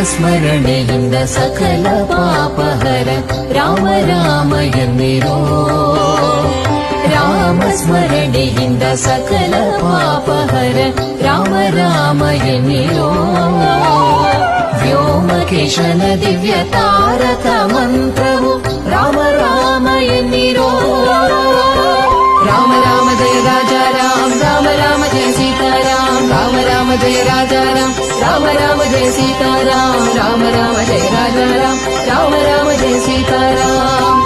ಸ್ಮರಣೆಯಿಂದ ಸಕಲ ಪಾಪಹರ ರಾಮ ರಾಮ ಎನ್ನಿರೋ ರಾಮ ಸ್ಮರಣೆಯಿಂದ ಸಕಲ ಪಾಪಹರ ರಾಮ ರಾಮ ಎನ್ನಿರೋ ವ್ಯೋಮಕೇಶನ ದಿವ್ಯ ತಾರಕ ಮಂತ್ರವು ರಾಮ ರಾಮ ಎನ್ನಿರೋ ರಾಮ ರಾಮ ಜಯ ರಾಜಾ ರಾಮ ರಾಮ ರಾಮ ಜಯ ಸೀತಾರಾಮ ರಾಮ ರಾಮ ಜಯ ರಾಜಾ ರಾಮ ರಾಮ ರಾಮ ಜಯ ಸೀತಾರಾಮ ರಾಮ ರಾಮ ಜಯ ರಾಜಾ ರಾಮ ರಾಮ ರಾಮ ಜಯ ಸೀತಾರಾಮ